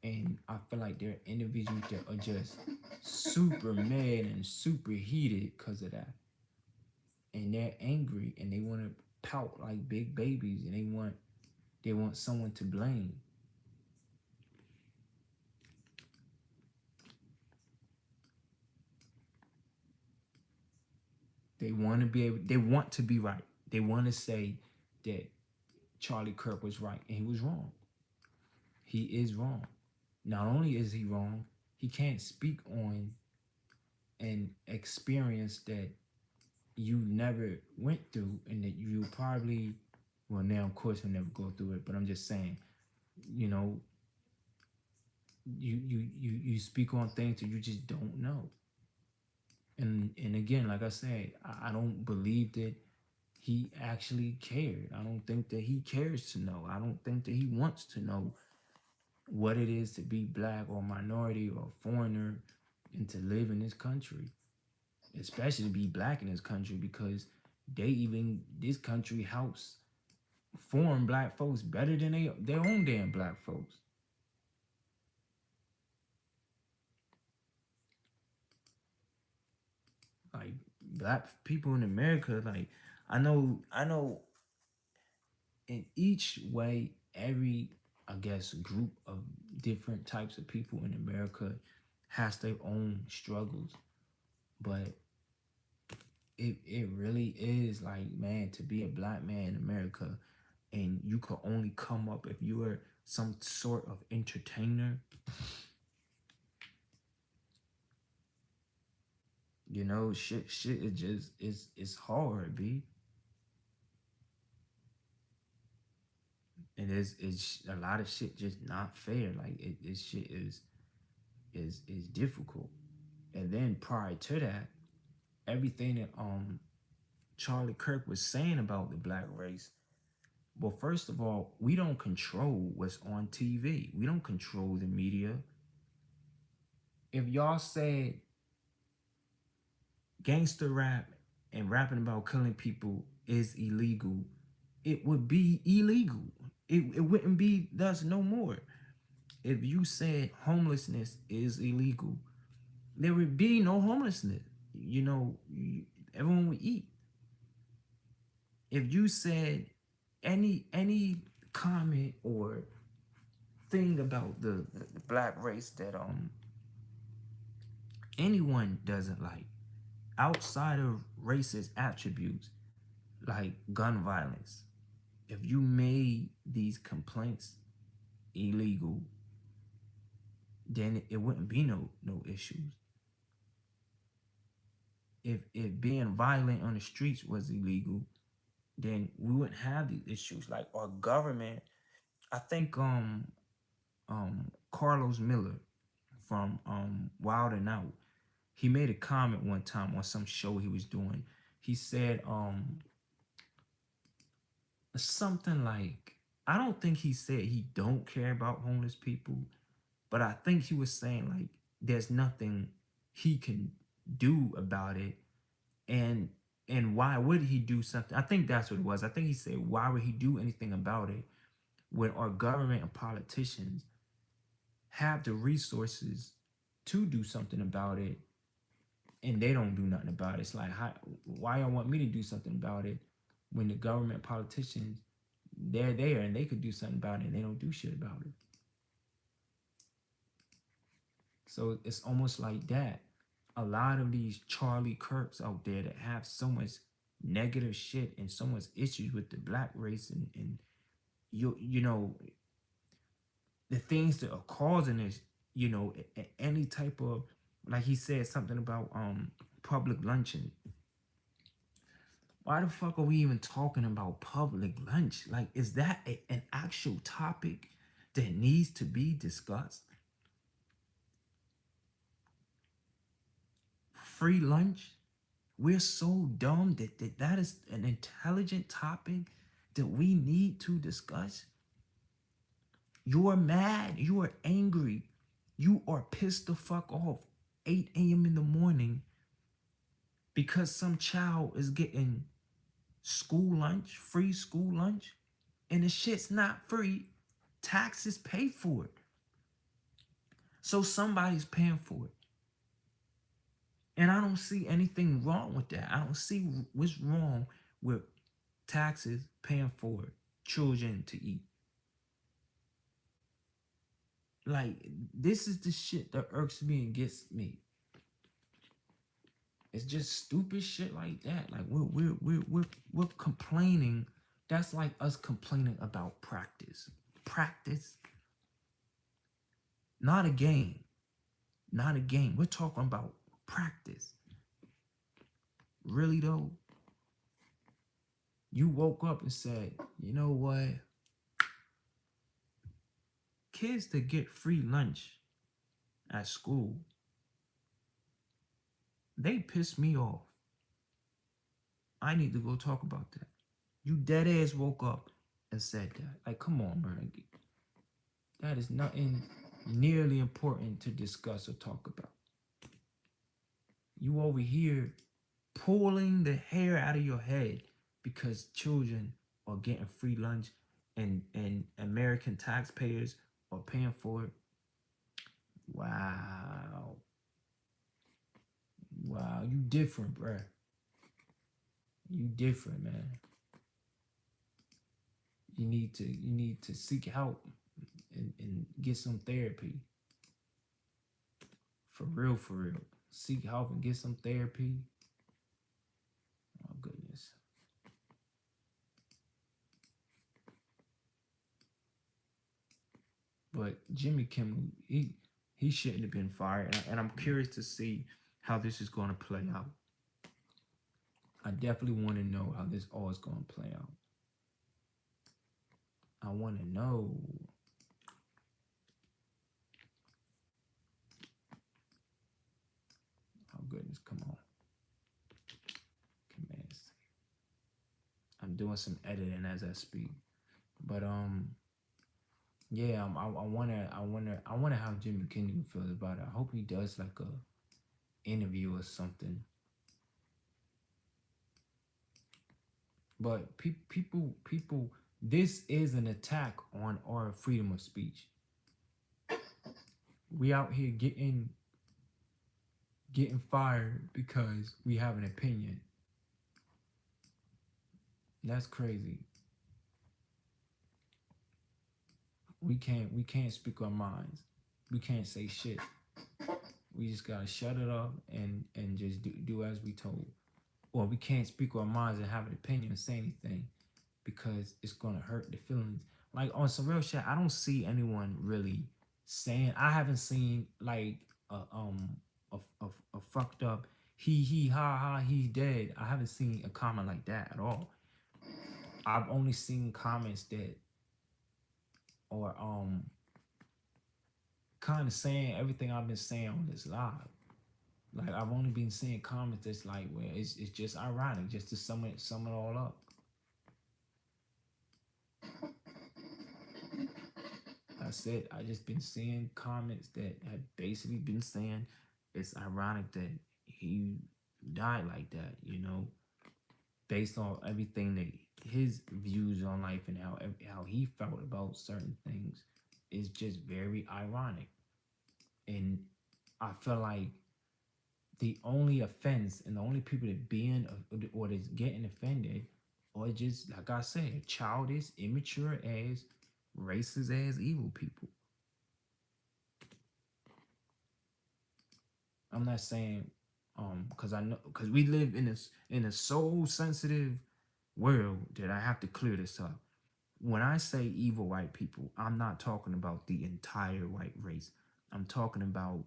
And I feel like there are individuals that are just super mad and super heated because of that. And they're angry and they want to pout like big babies, and they want someone to blame. They want to be right. They want to say that Charlie Kirk was right and he was wrong. He is wrong. Not only is he wrong, he can't speak on an experience that you never went through and that you probably, well, now of course he'll never go through it, but I'm just saying, you know, you speak on things that you just don't know. And again, like I said, I don't believe that he actually cared. I don't think that he cares to know. I don't think that he wants to know what it is to be black or minority or foreigner and to live in this country, especially to be black in this country, because this country helps foreign black folks better than their own damn black folks. Like black people in America, like I know in each way, every, I guess, group of different types of people in America has their own struggles. But it really is like, man, to be a black man in America and you could only come up if you were some sort of entertainer. You know, shit is just it's hard, B. And it's a lot of shit just not fair. Like it shit is difficult. And then prior to that, everything that Charlie Kirk was saying about the black race. Well, first of all, we don't control what's on TV. We don't control the media. If y'all said gangster rap and rapping about killing people is illegal, it would be illegal. It wouldn't be thus no more. If you said homelessness is illegal, there would be no homelessness. You know, everyone would eat. If you said any comment or thing about the black race that anyone doesn't like, outside of racist attributes like gun violence, if you made these complaints illegal, then it wouldn't be no issues. If being violent on the streets was illegal, then we wouldn't have these issues. Like our government, I think Carlos Miller from Wild and Out, he made a comment one time on some show he was doing. He said something like, I don't think he said he don't care about homeless people, but I think he was saying like there's nothing he can do about it. And why would he do something? I think that's what it was. I think he said, why would he do anything about it when our government and politicians have the resources to do something about it and they don't do nothing about it? It's like, why y'all want me to do something about it when the government politicians, they're there and they could do something about it and they don't do shit about it? So it's almost like that. A lot of these Charlie Kirks out there that have so much negative shit and so much issues with the black race and you know the things that are causing this, you know, any type of, like he said something about public lunching. Why the fuck are we even talking about public lunch? Like, is that an actual topic that needs to be discussed? Free lunch? We're so dumb that is an intelligent topic that we need to discuss. You are mad. You are angry. You are pissed the fuck off 8 a.m. in the morning because some child is getting school lunch, free school lunch, and the shit's not free. Taxes pay for it. So somebody's paying for it. And I don't see anything wrong with that. I don't see what's wrong with taxes paying for children to eat. Like, this is the shit that irks me and gets me. It's just stupid shit like that. Like, we're complaining. That's like us complaining about practice. Practice. Not a game. Not a game. We're talking about practice. Really though? You woke up and said, you know what? Kids that get free lunch at school, they piss me off. I need to go talk about that. You dead ass woke up and said that. Like, come on, man. That is nothing nearly important to discuss or talk about. You over here pulling the hair out of your head because children are getting free lunch and American taxpayers are paying for it. Wow. Wow, you different, bruh. You different, man. You need to seek help and get some therapy. For real, for real. Seek help and get some therapy. Oh, goodness. But Jimmy Kimmel, he shouldn't have been fired. And I'm curious to see how this is going to play out. I definitely want to know how this all is going to play out. I want to know. goodness, come on. Command save. I'm doing some editing as I speak. But yeah, I wonder how Jimmy Kimmel feels about it. I hope he does like a interview or something. But people, this is an attack on our freedom of speech. We out here getting fired because we have an opinion. That's crazy. We can't speak our minds. We can't say shit. We just gotta shut it up and just do as we told. Or we can't speak our minds and have an opinion and say anything because it's gonna hurt the feelings. Like on some real shit, I don't see anyone really saying. I haven't seen like a fucked up he ha ha he's dead. I haven't seen a comment like that at all. I've only seen comments that or kind of saying everything I've been saying on this live. Like I've only been seeing comments that's like, well, it's just ironic, just to sum it all up. That's it. I just been seeing comments that have basically been saying it's ironic that he died like that, you know, based on everything that his views on life and how he felt about certain things is just very ironic. And I feel like the only offense and the only people that being or that's getting offended are just, like I said, childish, immature ass, racist ass, evil people. I'm not saying because I know, because we live in a so sensitive world that I have to clear this up. When I say evil white people, I'm not talking about the entire white race. I'm talking about,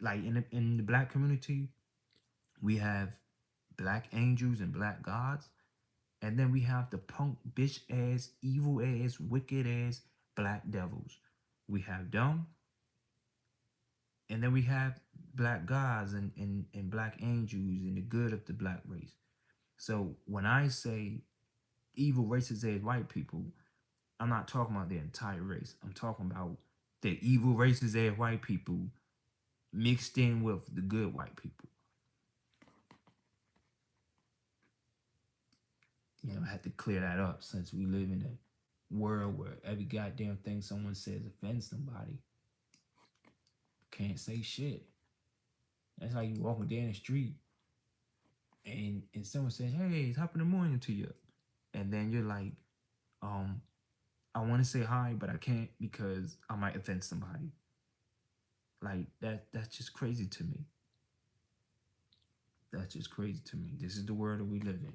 like, in the black community, we have black angels and black gods, and then we have the punk bitch ass, evil ass, wicked ass black devils. We have them, and then we have black gods and black angels and the good of the black race. So when I say evil racist ass white people, I'm not talking about the entire race. I'm talking about the evil racist ass white people mixed in with the good white people. You know, I had to clear that up since we live in a world where every goddamn thing someone says offends somebody. Can't say shit. That's like you walking down the street and someone says, hey, top of the morning to you. And then you're like, I want to say hi, but I can't because I might offend somebody. Like that's just crazy to me. That's just crazy to me. This is the world that we live in.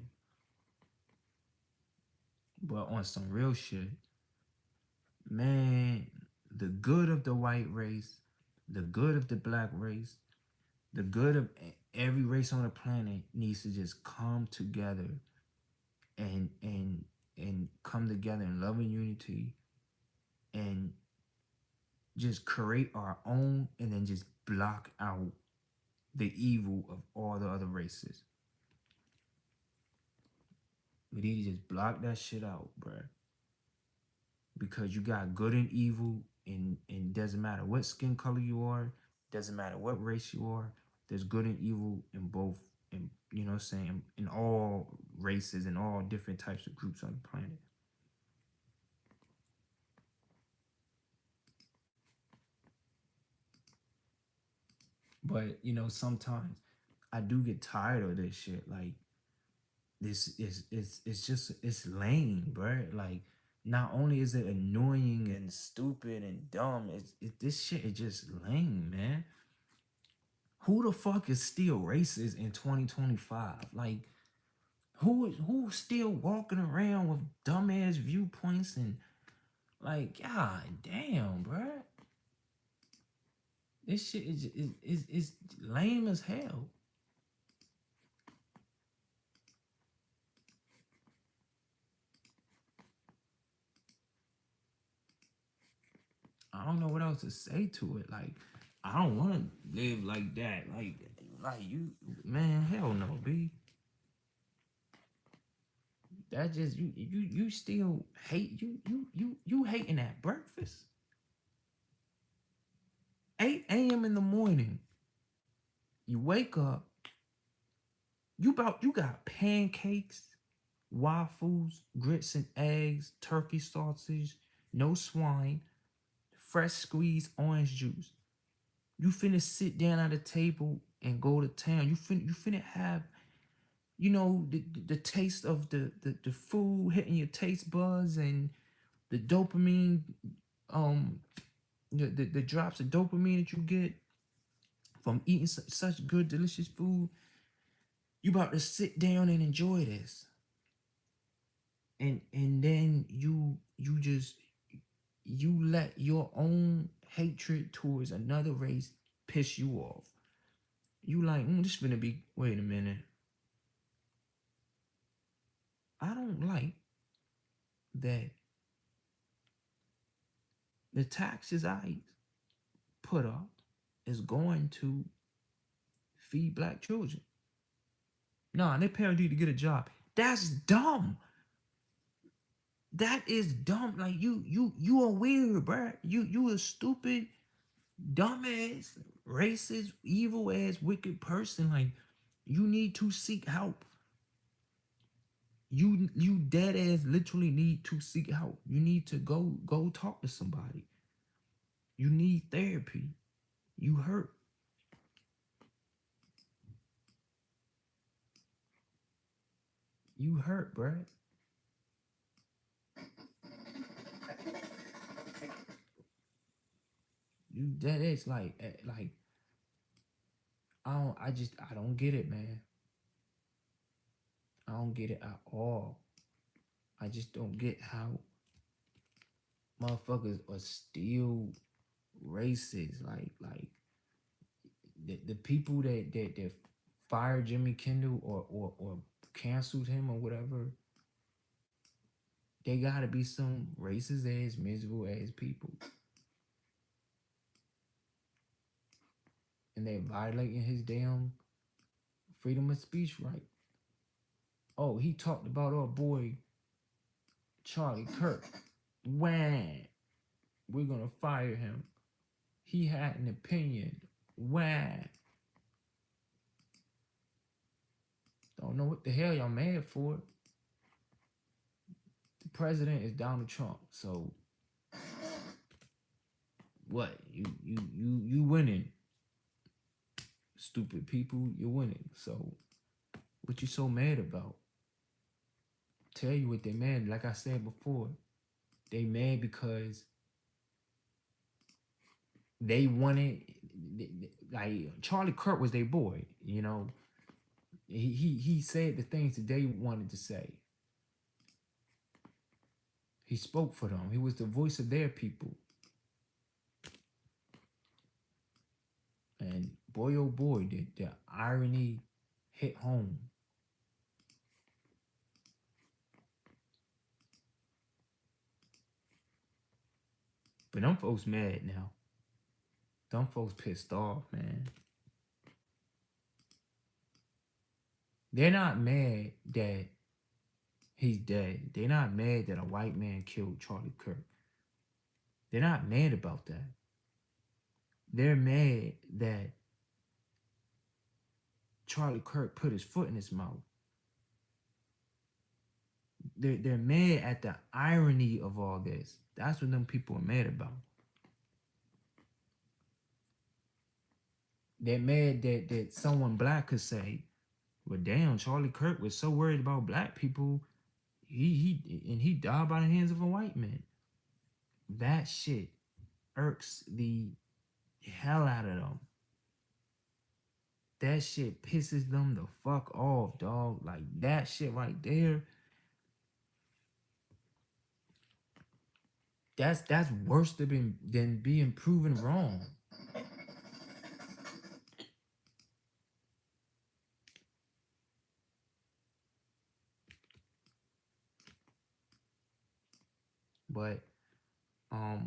But on some real shit, man, the good of the white race, the good of the black race, the good of every race on the planet needs to just come together and come together in love and unity and just create our own, and then just block out the evil of all the other races. We need to just block that shit out, bruh. Because you got good and evil, and doesn't matter what skin color you are, doesn't matter what race you are, there's good and evil in both, in, you know what I'm saying, in all races and all different types of groups on the planet. But, you know, sometimes I do get tired of this shit. Like, this is it's just, it's lame, bruh. Like, not only is it annoying and stupid and dumb, this shit is just lame, man. Who the fuck is still racist in 2025? Like, who's still walking around with dumbass viewpoints and, like, god damn, bruh. This shit is lame as hell. I don't know what else to say to it. Like, I don't want to live like that. Like, like you, man, hell no, B. That just you still hate you hating at breakfast. 8 a.m. in the morning. You wake up, you got pancakes, waffles, grits and eggs, turkey sausage, no swine, fresh squeezed orange juice. You finna sit down at a table and go to town. You finna have, the taste of the food hitting your taste buds and the dopamine, um, the drops of dopamine that you get from eating such good, delicious food. You about to sit down and enjoy this, and then you let your own hatred towards another race piss you off. You like, this finna be. Wait a minute. I don't like that the taxes I put up is going to feed black children. Nah, their parents need to get a job. That's dumb. That is dumb. Like you are weird, bruh. You a stupid, dumbass, racist, evil ass, wicked person. Like, you need to seek help. You dead ass literally need to seek help. You need to go talk to somebody. You need therapy. You hurt. You hurt, bruh. You dead ass like I don't get it, man. I don't get it at all. I just don't get how motherfuckers are still racist. Like the people that fired Jimmy Kendall or canceled him or whatever, they gotta be some racist ass, miserable ass people. And they're violating his damn freedom of speech right. Oh, he talked about our boy Charlie Kirk. Wham! We're gonna fire him. He had an opinion. Wham! Don't know what the hell y'all mad for. The president is Donald Trump, so what? You winning. Stupid people, you're winning. So what you so mad about? Tell you what they mad. Like I said before, they mad because they wanted, like, Charlie Kirk was their boy. He said the things that they wanted to say. He spoke for them. He was the voice of their people. And boy, oh boy, did the irony hit home. But them folks mad now. Them folks pissed off, man. They're not mad that he's dead. They're not mad that a white man killed Charlie Kirk. They're not mad about that. They're mad that Charlie Kirk put his foot in his mouth. They're mad at the irony of all this. That's what them people are mad about. They're mad that someone black could say, well, damn, Charlie Kirk was so worried about black people, he died by the hands of a white man. That shit irks the hell out of them. That shit pisses them the fuck off, dog. Like, that shit right there. That's worse than being proven wrong. But I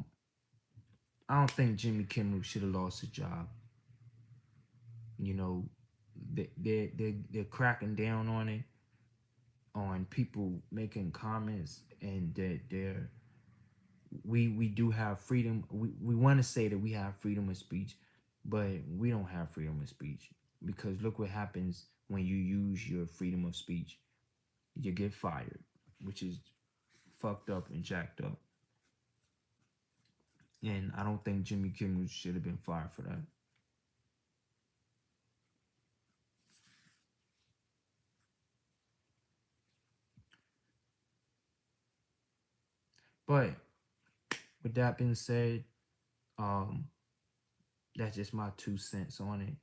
don't think Jimmy Kimmel should have lost his job. they're cracking down on it, on people making comments, and that we do have freedom. We want to say that we have freedom of speech, but we don't have freedom of speech, because look what happens when you use your freedom of speech. You get fired, which is fucked up and jacked up. And I don't think Jimmy Kimmel should have been fired for that. But with that being said, um, that's just my 2 cents on it,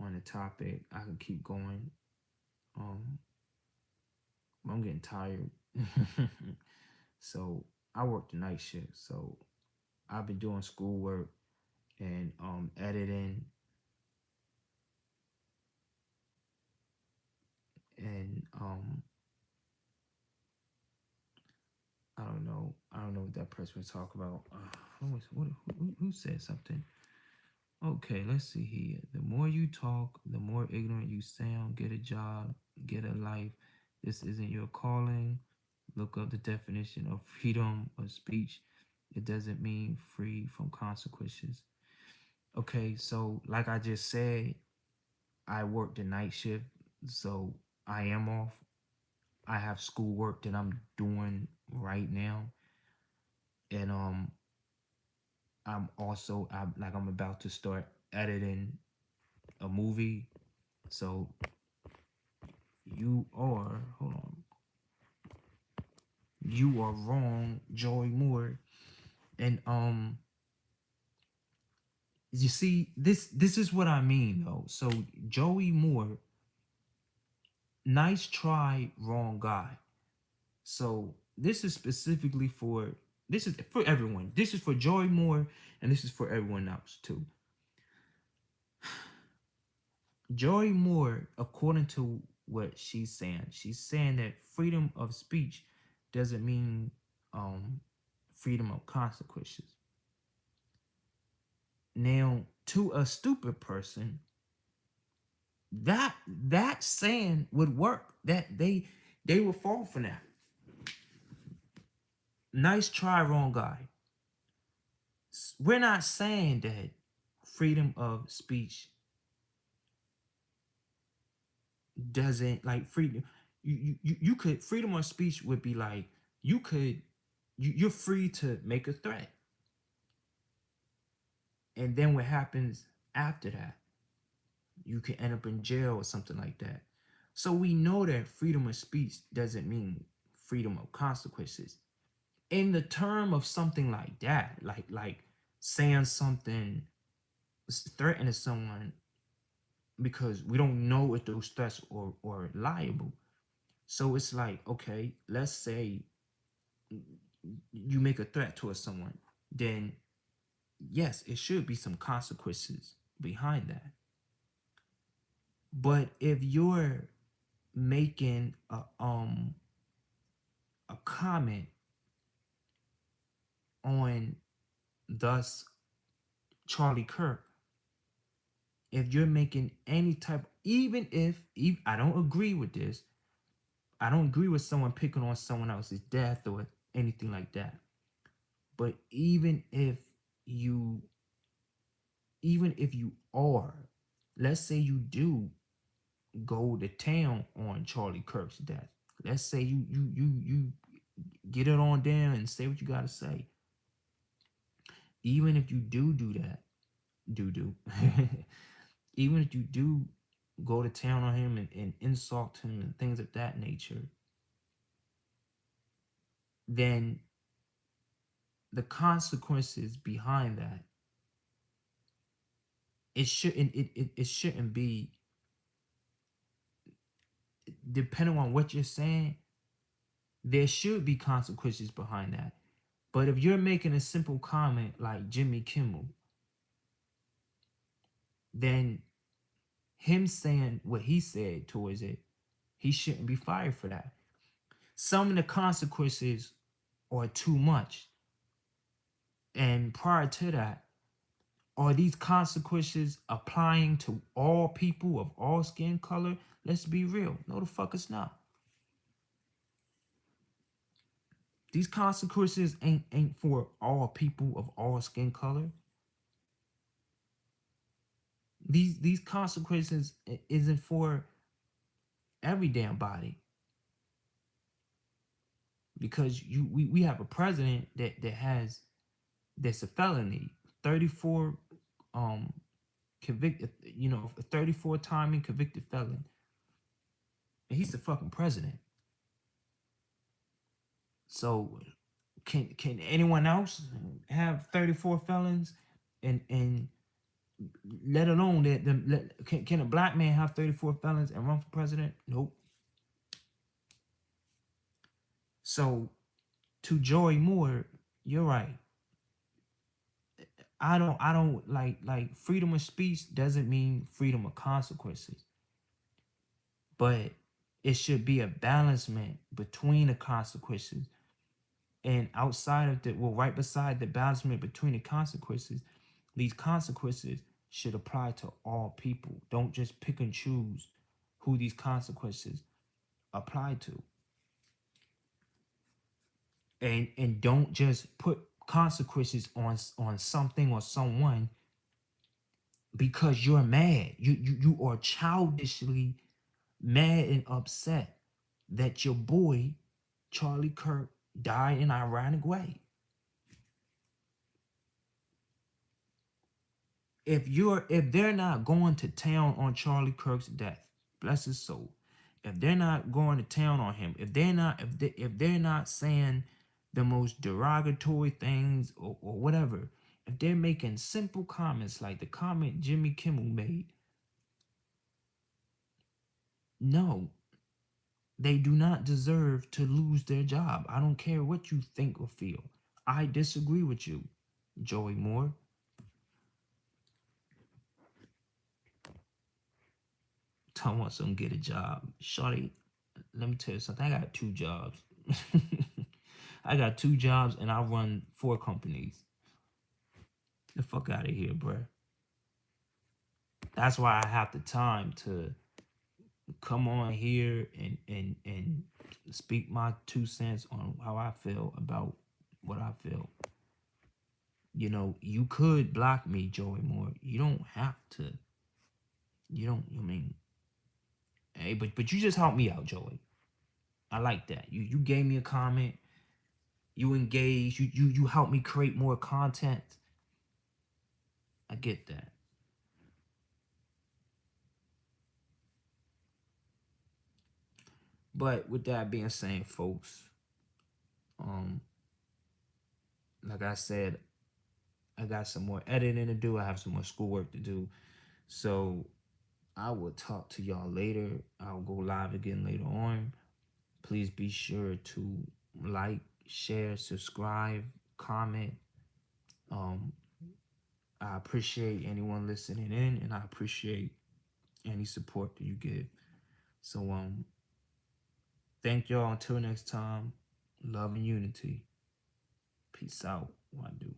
on the topic. I can keep going. Um, I'm getting tired. So I work the night shift. So I've been doing schoolwork and editing and I don't know. I don't know what that person was talking about. Who said something? Okay, let's see here. The more you talk, the more ignorant you sound. Get a job, get a life. This isn't your calling. Look up the definition of freedom of speech. It doesn't mean free from consequences. Okay, so like I just said, I work the night shift, so I am off. I have schoolwork that I'm doing right now, and I'm about to start editing a movie. So hold on, you are wrong, Joy Moore, and you see, this is what I mean though. So Joey Moore, nice try, wrong guy. So this is specifically for, this is for everyone. This is for Joey Moore, and this is for everyone else too. Joey Moore, according to what she's saying that freedom of speech doesn't mean freedom of consequences. Now, to a stupid person, that saying would work. That they will fall for that. Nice try, wrong guy. We're not saying that freedom of speech doesn't, like, freedom. You could, freedom of speech would be like, you're free to make a threat, and then what happens after that? You can end up in jail or something like that. So we know that freedom of speech doesn't mean freedom of consequences. In the term of something like that, like saying something, threatening someone, because we don't know if those threats are liable. So it's like, okay, let's say you make a threat towards someone, then yes, it should be some consequences behind that. But if you're making a comment on, thus, Charlie Kirk, if you're making any type, even if I don't agree with this, I don't agree with someone picking on someone else's death or anything like that. But you even if you are, let's say you do go to town on Charlie Kirk's death. Let's say you get it on down and say what you gotta say. Even if you do that, even if you do go to town on him and insult him and things of that nature, then the consequences behind that, it shouldn't be, depending on what you're saying, there should be consequences behind that. But if you're making a simple comment like Jimmy Kimmel, then him saying what he said towards it, he shouldn't be fired for that. Some of the consequences are too much. And prior to that, Are these consequences applying to all people of all skin color? Let's be real. No, the fuck it's not. These consequences ain't for all people of all skin color. These consequences isn't for every damn body. Because we have a president that's a felony, 34 convicted, 34 time and convicted felon. And he's the fucking president. So can anyone else have 34 felons and let alone that can a black man have 34 felons and run for president? Nope. So to Joy Moore, you're right. I don't like freedom of speech doesn't mean freedom of consequences. But it should be a balancement between the consequences. And outside of right beside the balancement between the consequences, these consequences should apply to all people. Don't just pick and choose who these consequences apply to. And don't just put consequences on something or someone because you're mad. You are childishly mad and upset that your boy Charlie Kirk died in an ironic way. If they're not going to town on Charlie Kirk's death, bless his soul. If they're not going to town on him, if they're not saying the most derogatory things or whatever, if they're making simple comments like the comment Jimmy Kimmel made, no, they do not deserve to lose their job. I don't care what you think or feel. I disagree with you, Joey Moore. Talking about some get a job. Shorty, let me tell you something. I got 2 jobs. I got 2 jobs and I run 4 companies. The fuck out of here, bruh. That's why I have the time to come on here and speak my 2 cents on how I feel about what I feel. You could block me, Joey Moore. You don't have to. Hey, but you just helped me out, Joey. I like that. You gave me a comment. You engaged. You helped me create more content. I get that. But with that being said, folks, like I said, I got some more editing to do. I have some more schoolwork to do. So I will talk to y'all later. I'll go live again later on. Please be sure to like, share, subscribe, comment. I appreciate anyone listening in, and I appreciate any support that you give. So thank y'all until next time. Love and unity. Peace out. What I do.